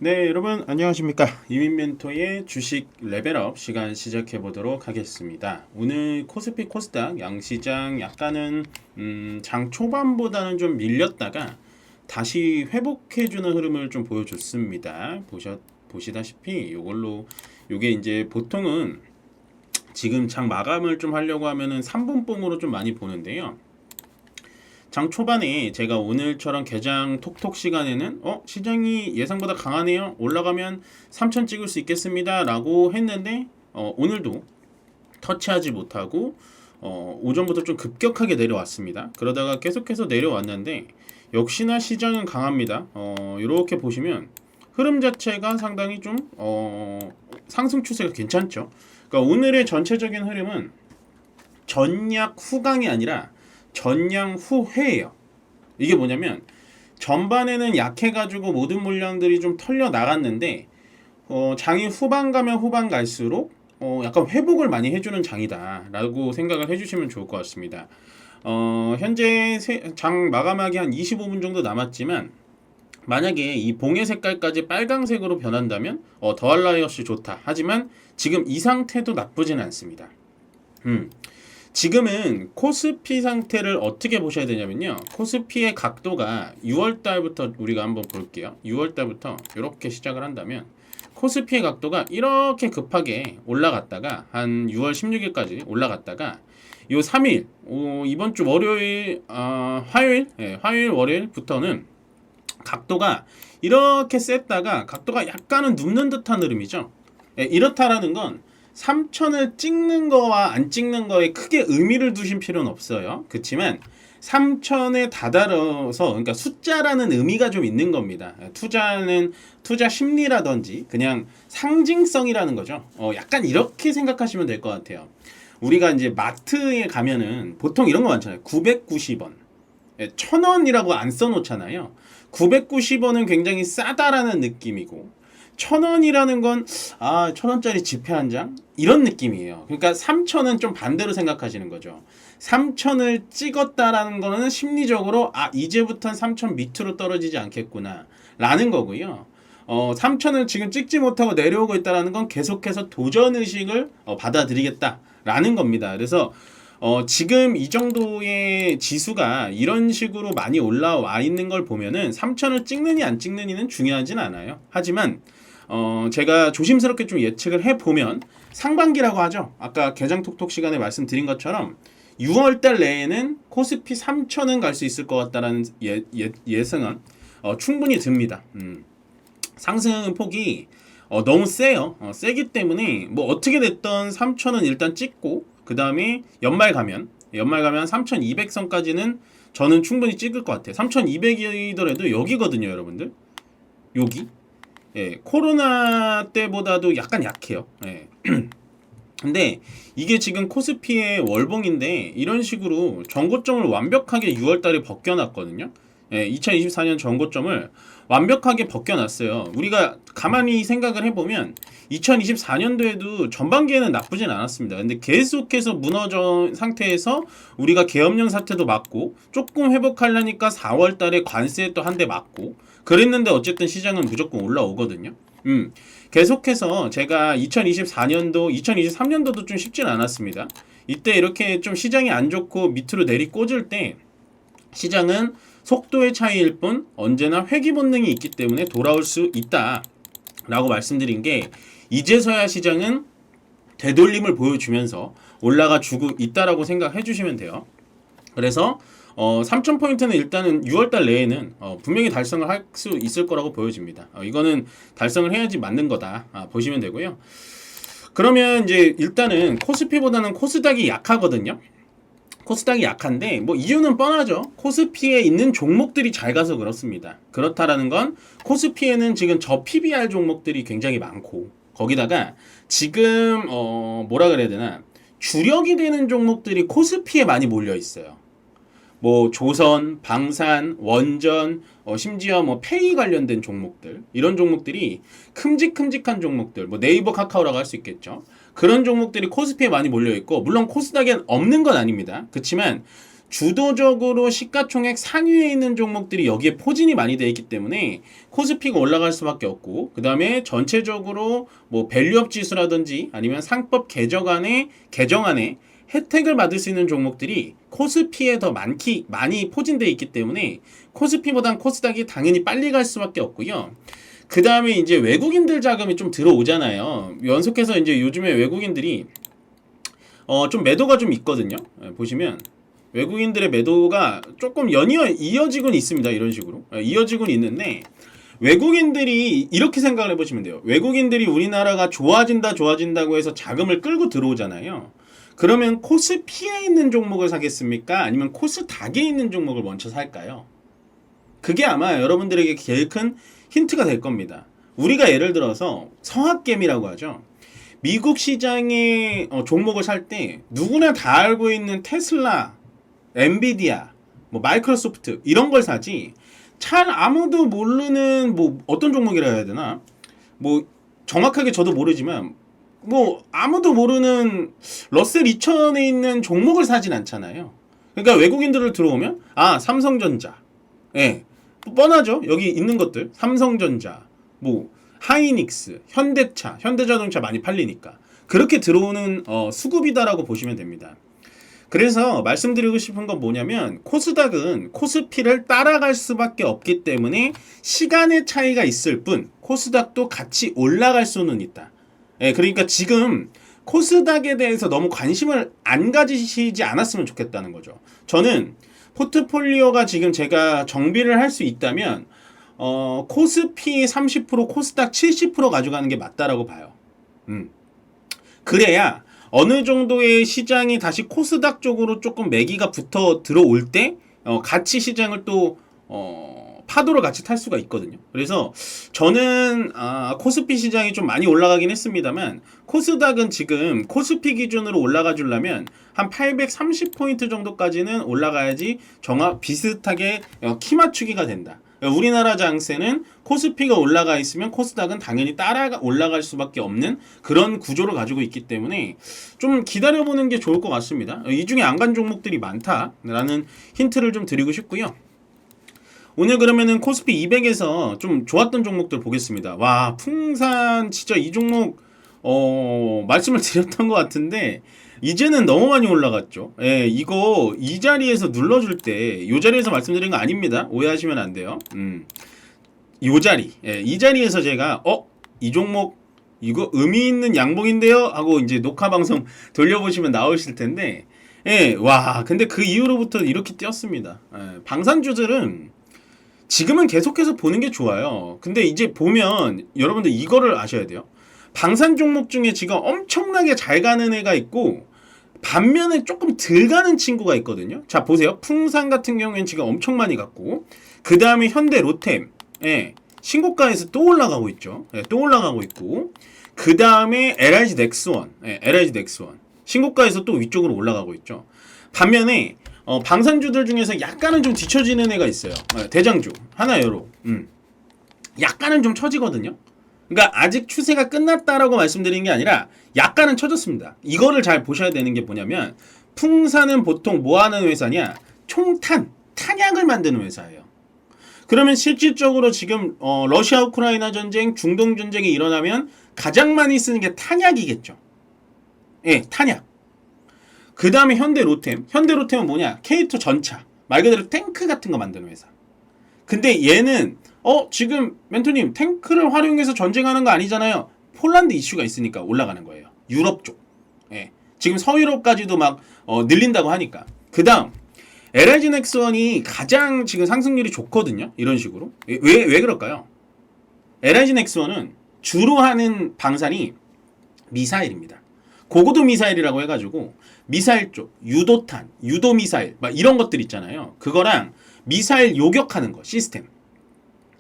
네, 여러분 안녕하십니까? 이민멘토의 주식 레벨업 시간 시작해 보도록 하겠습니다. 오늘 코스피 코스닥 양시장 약간은 장 초반보다는 좀 밀렸다가 다시 회복해 주는 흐름을 좀 보여줬습니다. 보시다시피 요게 이제 보통은 지금 장 마감을 좀 하려고 하면은 3분봉으로 좀 많이 보는데요. 장 초반에 제가 오늘처럼 개장 톡톡 시간에는 시장이 예상보다 강하네요. 올라가면 3천 찍을 수 있겠습니다. 라고 했는데 오늘도 터치하지 못하고 오전부터 좀 급격하게 내려왔습니다. 그러다가 계속해서 내려왔는데 역시나 시장은 강합니다. 이렇게 보시면 흐름 자체가 상당히 좀 상승 추세가 괜찮죠. 그러니까 오늘의 전체적인 흐름은 전약 후강이 아니라 전량 후회예요. 이게 뭐냐면 전반에는 약해가지고 모든 물량들이 좀 털려 나갔는데 장이 후반 가면 후반 갈수록 약간 회복을 많이 해주는 장이다라고 생각을 해주시면 좋을 것 같습니다. 현재 장 마감하기 한 25분 정도 남았지만 만약에 이 봉의 색깔까지 빨강색으로 변한다면 더할 나위 없이 좋다. 하지만 지금 이 상태도 나쁘진 않습니다. 지금은 코스피 상태를 어떻게 보셔야 되냐면요. 코스피의 각도가 6월달부터 우리가 한번 볼게요. 6월달부터 이렇게 시작을 한다면 코스피의 각도가 이렇게 급하게 올라갔다가 한 6월 16일까지 올라갔다가 요 3일 이번 주 월요일 화요일 월요일부터는 각도가 이렇게 셌다가 각도가 약간은 눕는 듯한 흐름이죠. 이렇다라는 건 3천을 찍는 거와 안 찍는 거에 크게 의미를 두신 필요는 없어요. 그렇지만 3천에 다다라서 그러니까 숫자라는 의미가 좀 있는 겁니다. 투자는 투자 심리라든지 그냥 상징성이라는 거죠. 약간 이렇게 생각하시면 될 것 같아요. 우리가 이제 마트에 가면은 보통 이런 거 많잖아요. 990원. 1,000원이라고 안 써놓잖아요. 990원은 굉장히 싸다라는 느낌이고 1,000원이라는 건 1,000원짜리 지폐 한 장? 이런 느낌이에요. 그러니까 3,000은 좀 반대로 생각하시는 거죠. 3,000을 찍었다라는 거는 심리적으로 이제부터는 3,000 밑으로 떨어지지 않겠구나 라는 거고요. 3,000을 지금 찍지 못하고 내려오고 있다는 건 계속해서 도전의식을 받아들이겠다라는 겁니다. 그래서 지금 이 정도의 지수가 이런 식으로 많이 올라와 있는 걸 보면은 3,000을 찍느니 안 찍느니는 중요하진 않아요. 하지만 제가 조심스럽게 좀 예측을 해보면 상반기라고 하죠. 아까 개장톡톡 시간에 말씀드린 것처럼 6월달 내에는 코스피 3,000은 갈 수 있을 것 같다라는 예상은 충분히 듭니다. 상승 폭이 너무 세요. 세기 때문에 뭐 어떻게 됐던 3,000은 일단 찍고 그 다음에 연말 가면 3,200선까지는 저는 충분히 찍을 것 같아요. 3,200이더라도 여기거든요, 여러분들. 여기. 코로나 때보다도 약간 약해요. 근데 이게 지금 코스피의 월봉인데 이런 식으로 전고점을 완벽하게 6월달에 벗겨놨거든요. 2024년 전고점을 완벽하게 벗겨놨어요. 우리가 가만히 생각을 해보면 2024년도에도 전반기에는 나쁘진 않았습니다. 근데 계속해서 무너진 상태에서 우리가 계엄령 사태도 맞고 조금 회복하려니까 4월달에 관세에 또 한 대 맞고 그랬는데 어쨌든 시장은 무조건 올라오거든요. 계속해서 제가 2024년도, 2023년도도 좀 쉽진 않았습니다. 이때 이렇게 좀 시장이 안 좋고 밑으로 내리꽂을 때 시장은 속도의 차이일 뿐 언제나 회귀 본능이 있기 때문에 돌아올 수 있다 라고 말씀드린 게 이제서야 시장은 되돌림을 보여주면서 올라가 주고 있다라고 생각해 주시면 돼요. 그래서 3,000포인트는 일단은 6월달 내에는 분명히 달성을 할 수 있을 거라고 보여집니다. 이거는 달성을 해야지 맞는 거다 보시면 되고요. 그러면 이제 일단은 코스피보다는 코스닥이 약하거든요. 코스닥이 약한데 뭐 이유는 뻔하죠. 코스피에 있는 종목들이 잘 가서 그렇습니다. 그렇다라는 건 코스피에는 지금 저 PBR 종목들이 굉장히 많고 거기다가 지금 뭐라 그래야 되나 주력이 되는 종목들이 코스피에 많이 몰려 있어요. 뭐 조선, 방산, 원전, 심지어 뭐 페이 관련된 종목들 이런 종목들이 큼직큼직한 종목들 뭐 네이버 카카오라고 할 수 있겠죠. 그런 종목들이 코스피에 많이 몰려 있고 물론 코스닥엔 없는 건 아닙니다. 그렇지만 주도적으로 시가총액 상위에 있는 종목들이 여기에 포진이 많이 되어 있기 때문에 코스피가 올라갈 수밖에 없고, 그 다음에 전체적으로 뭐 밸류업 지수라든지 아니면 상법 개정안에 혜택을 받을 수 있는 종목들이 코스피에 더 많이 포진되어 있기 때문에 코스피보단 코스닥이 당연히 빨리 갈 수밖에 없고요. 그 다음에 이제 외국인들 자금이 좀 들어오잖아요. 연속해서 이제 요즘에 외국인들이 좀 매도가 좀 있거든요. 보시면 외국인들의 매도가 조금 이어지곤 있습니다. 이런 식으로 이어지곤 있는데, 외국인들이 이렇게 생각을 해보시면 돼요. 외국인들이 우리나라가 좋아진다고 해서 자금을 끌고 들어오잖아요. 그러면 코스피에 있는 종목을 사겠습니까? 아니면 코스닥에 있는 종목을 먼저 살까요? 그게 아마 여러분들에게 제일 큰 힌트가 될 겁니다. 우리가 예를 들어서 성학개미라고 하죠. 미국 시장의 종목을 살 때 누구나 다 알고 있는 테슬라, 엔비디아, 뭐 마이크로소프트 이런 걸 사지, 잘 아무도 모르는 뭐 어떤 종목이라 해야 되나? 뭐 정확하게 저도 모르지만 뭐 아무도 모르는 러셀 2000에 있는 종목을 사진 않잖아요. 그러니까 외국인들을 들어오면 삼성전자, 예, 뻔하죠. 여기 있는 것들 삼성전자, 뭐 하이닉스, 현대차, 현대자동차 많이 팔리니까 그렇게 들어오는 수급이다라고 보시면 됩니다. 그래서 말씀드리고 싶은 건 뭐냐면, 코스닥은 코스피를 따라갈 수밖에 없기 때문에 시간의 차이가 있을 뿐 코스닥도 같이 올라갈 수는 있다. 예, 그러니까 지금 코스닥에 대해서 너무 관심을 안 가지시지 않았으면 좋겠다는 거죠. 저는 포트폴리오가 지금 제가 정비를 할 수 있다면 코스피 30%, 코스닥 70% 가져가는 게 맞다라고 봐요. 그래야 어느 정도의 시장이 다시 코스닥 쪽으로 조금 매기가 붙어 들어올 때 같이 시장을 또 파도를 같이 탈 수가 있거든요. 그래서 저는 코스피 시장이 좀 많이 올라가긴 했습니다만, 코스닥은 지금 코스피 기준으로 올라가 주려면 한 830포인트 정도까지는 올라가야지 비슷하게 키 맞추기가 된다. 우리나라 장세는 코스피가 올라가 있으면 코스닥은 당연히 따라 올라갈 수밖에 없는 그런 구조를 가지고 있기 때문에 좀 기다려보는 게 좋을 것 같습니다. 이 중에 안 간 종목들이 많다라는 힌트를 좀 드리고 싶고요. 오늘 그러면은 코스피 200에서 좀 좋았던 종목들 보겠습니다. 와, 풍산 진짜 이 종목 말씀을 드렸던 것 같은데 이제는 너무 많이 올라갔죠. 예, 이거 이 자리에서 눌러줄 때, 이 자리에서 말씀드린 거 아닙니다. 오해하시면 안 돼요. 이 자리, 이 자리에서 제가 이 종목 이거 의미 있는 양봉인데요 하고 이제 녹화 방송 돌려보시면 나오실 텐데, 예, 와, 근데 그 이후로부터 이렇게 뛰었습니다. 예, 방산주들은 지금은 계속해서 보는 게 좋아요. 근데 이제 보면 여러분들 이거를 아셔야 돼요. 방산 종목 중에 지금 엄청나게 잘 가는 애가 있고 반면에 조금 덜 가는 친구가 있거든요. 자, 보세요. 풍산 같은 경우에는 지금 엄청 많이 갔고, 그 다음에 현대 로템, 신고가에서 또 올라가고 있죠. 또 올라가고 있고, 그 다음에 LIG 넥스원, LIG 넥스원 신고가에서 또 위쪽으로 올라가고 있죠. 반면에 방산주들 중에서 약간은 좀 뒤처지는 애가 있어요. 대장주 하나여로 약간은 좀 처지거든요. 그러니까 아직 추세가 끝났다라고 말씀드리는 게 아니라 약간은 처졌습니다. 이거를 잘 보셔야 되는 게 뭐냐면, 풍산은 보통 뭐 하는 회사냐? 탄약을 만드는 회사예요. 그러면 실질적으로 지금 러시아 우크라이나 전쟁, 중동 전쟁이 일어나면 가장 많이 쓰는 게 탄약이겠죠. 예, 탄약. 그 다음에 현대로템은 뭐냐? K2 전차, 말 그대로 탱크 같은 거 만드는 회사. 근데 얘는 지금 멘토님 탱크를 활용해서 전쟁하는 거 아니잖아요. 폴란드 이슈가 있으니까 올라가는 거예요. 유럽 쪽. 예. 지금 서유럽까지도 막 늘린다고 하니까. 그 다음 LIG 넥스원이 가장 지금 상승률이 좋거든요. 이런 식으로. 왜 그럴까요? LIG 넥스원은 주로 하는 방산이 미사일입니다. 고고도 미사일이라고 해가지고 미사일 쪽, 유도탄, 유도미사일 막 이런 것들 있잖아요. 그거랑 미사일 요격하는 거, 시스템.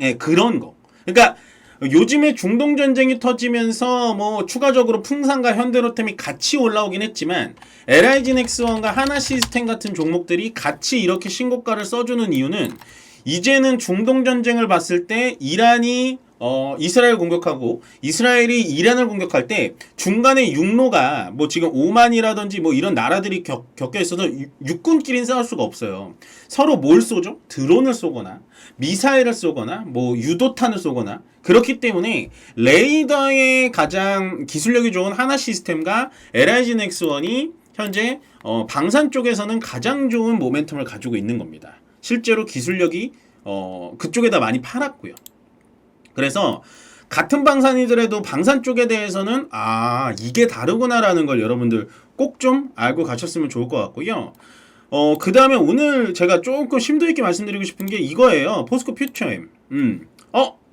예, 그런 거. 그러니까 요즘에 중동 전쟁이 터지면서 뭐 추가적으로 풍산과 현대로템이 같이 올라오긴 했지만, LIG 넥스원과 하나시스템 같은 종목들이 같이 이렇게 신고가를 써주는 이유는 이제는 중동 전쟁을 봤을 때 이란이 이스라엘 공격하고 이스라엘이 이란을 공격할 때 중간에 육로가 뭐 지금 오만이라든지 뭐 이런 나라들이 겪여 있어서 육군끼리는 싸울 수가 없어요. 서로 뭘 쏘죠? 드론을 쏘거나 미사일을 쏘거나 뭐 유도탄을 쏘거나 그렇기 때문에 레이더의 가장 기술력이 좋은 하나 시스템과 LIG 넥스1이 현재 방산 쪽에서는 가장 좋은 모멘텀을 가지고 있는 겁니다. 실제로 기술력이 그쪽에다 많이 팔았고요. 그래서 같은 방산이더라도 방산 쪽에 대해서는 이게 다르구나라는 걸 여러분들 꼭 좀 알고 가셨으면 좋을 것 같고요. 그 다음에 오늘 제가 조금 심도 있게 말씀드리고 싶은 게 이거예요. 포스코 퓨처엠.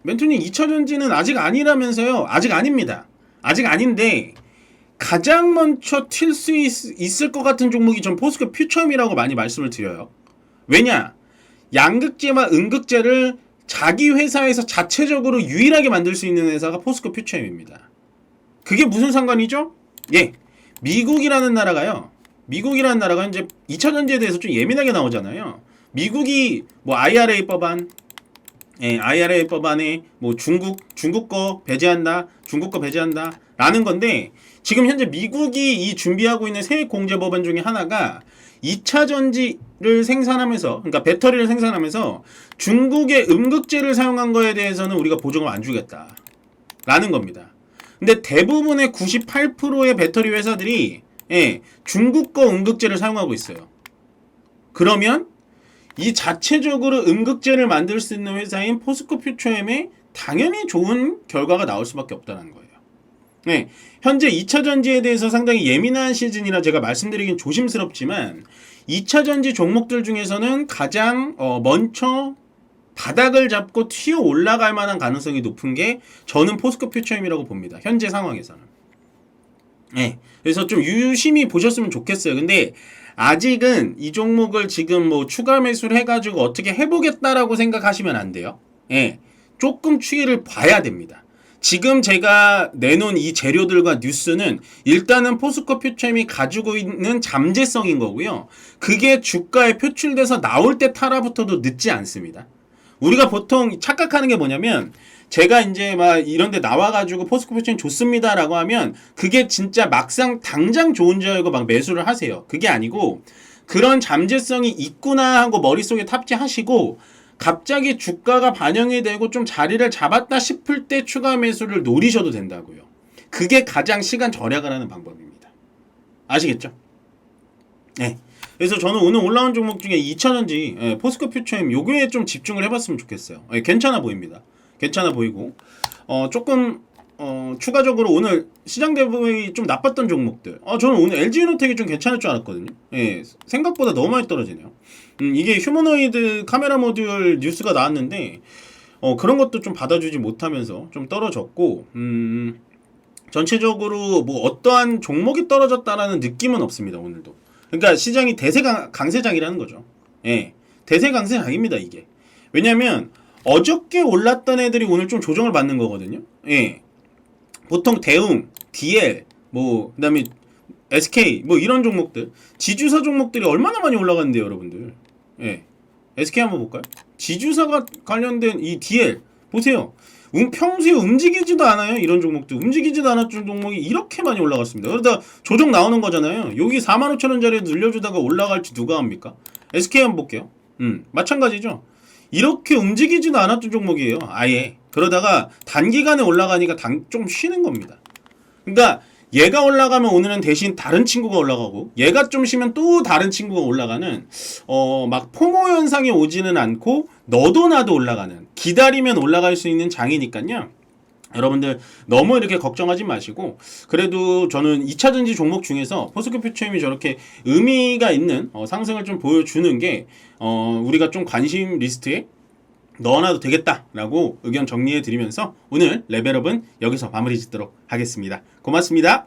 멘토님 2차전지는 아직 아니라면서요. 아직 아닙니다. 아직 아닌데 가장 먼저 튈 수 있을 것 같은 종목이 전 포스코 퓨처엠이라고 많이 말씀을 드려요. 왜냐? 양극재와 음극재를 자기 회사에서 자체적으로 유일하게 만들 수 있는 회사가 포스코 퓨처엠입니다. 그게 무슨 상관이죠? 예, 미국이라는 나라가요. 미국이라는 나라가 이제 2차 전지에 대해서 좀 예민하게 나오잖아요. 미국이 뭐 IRA 법안, IRA 법안에 뭐 중국 거 배제한다, 라는 건데 지금 현재 미국이 이 준비하고 있는 세액 공제 법안 중에 하나가 2차 전지를 생산하면서, 그러니까 배터리를 생산하면서 중국의 음극재를 사용한 거에 대해서는 우리가 보조금 안 주겠다 라는 겁니다. 근데 대부분의 98%의 배터리 회사들이 중국 거 음극재를 사용하고 있어요. 그러면 이 자체적으로 음극재를 만들 수 있는 회사인 포스코 퓨처엠에 당연히 좋은 결과가 나올 수밖에 없다는 거예요. 네, 현재 2차 전지에 대해서 상당히 예민한 시즌이라 제가 말씀드리긴 조심스럽지만 2차 전지 종목들 중에서는 가장 먼저 바닥을 잡고 튀어 올라갈 만한 가능성이 높은 게 저는 포스코 퓨처엠이라고 봅니다. 현재 상황에서는. 네, 그래서 좀 유심히 보셨으면 좋겠어요. 근데 아직은 이 종목을 지금 뭐 추가 매수를 해가지고 어떻게 해보겠다라고 생각하시면 안 돼요. 예, 조금 추이를 봐야 됩니다. 지금 제가 내놓은 이 재료들과 뉴스는 일단은 포스코 퓨처엠이 가지고 있는 잠재성인 거고요. 그게 주가에 표출돼서 나올 때 타라부터도 늦지 않습니다. 우리가 보통 착각하는 게 뭐냐면 제가 이제 막 이런 데 나와가지고 포스코 퓨처엠 좋습니다라고 하면 그게 진짜 막상 당장 좋은 줄 알고 막 매수를 하세요. 그게 아니고 그런 잠재성이 있구나 하고 머릿속에 탑재하시고 갑자기 주가가 반영이 되고 좀 자리를 잡았다 싶을 때 추가 매수를 노리셔도 된다고요. 그게 가장 시간 절약을 하는 방법입니다. 아시겠죠? 네. 그래서 저는 오늘 올라온 종목 중에 2차전지 포스코 퓨처엠 요거에 좀 집중을 해봤으면 좋겠어요. 괜찮아 보입니다. 괜찮아 보이고 조금 추가적으로 오늘 시장 대부분이 좀 나빴던 종목들 저는 오늘 LG이노텍이 좀 괜찮을 줄 알았거든요. 생각보다 너무 많이 떨어지네요. 이게 휴머노이드 카메라 모듈 뉴스가 나왔는데 그런 것도 좀 받아주지 못하면서 좀 떨어졌고 전체적으로 뭐 어떠한 종목이 떨어졌다라는 느낌은 없습니다. 오늘도. 그러니까 시장이 대세강세장이라는 거죠. 대세강세장입니다 이게. 왜냐면 어저께 올랐던 애들이 오늘 좀 조정을 받는 거거든요. 보통 대웅, DL, 뭐 그다음에 SK 뭐 이런 종목들, 지주사 종목들이 얼마나 많이 올라갔는데요, 여러분들. SK 한번 볼까요? 지주사가 관련된 이 DL 보세요. 평소에 움직이지도 않아요. 이런 종목들 움직이지도 않았던 종목이 이렇게 많이 올라갔습니다. 그러다 조정 나오는 거잖아요. 여기 45,000원짜리 늘려주다가 올라갈지 누가 합니까? SK 한번 볼게요. 마찬가지죠. 이렇게 움직이지도 않았던 종목이에요. 아예. 그러다가 단기간에 올라가니까 좀 쉬는 겁니다. 그러니까 얘가 올라가면 오늘은 대신 다른 친구가 올라가고 얘가 좀 쉬면 또 다른 친구가 올라가는 막 포모 현상이 오지는 않고 너도 나도 올라가는, 기다리면 올라갈 수 있는 장이니까요. 여러분들 너무 이렇게 걱정하지 마시고 그래도 저는 2차전지 종목 중에서 포스코 퓨처엠이 저렇게 의미가 있는 상승을 좀 보여주는 게 우리가 좀 관심 리스트에 넣어놔도 되겠다라고 의견 정리해 드리면서 오늘 레벨업은 여기서 마무리 짓도록 하겠습니다. 고맙습니다.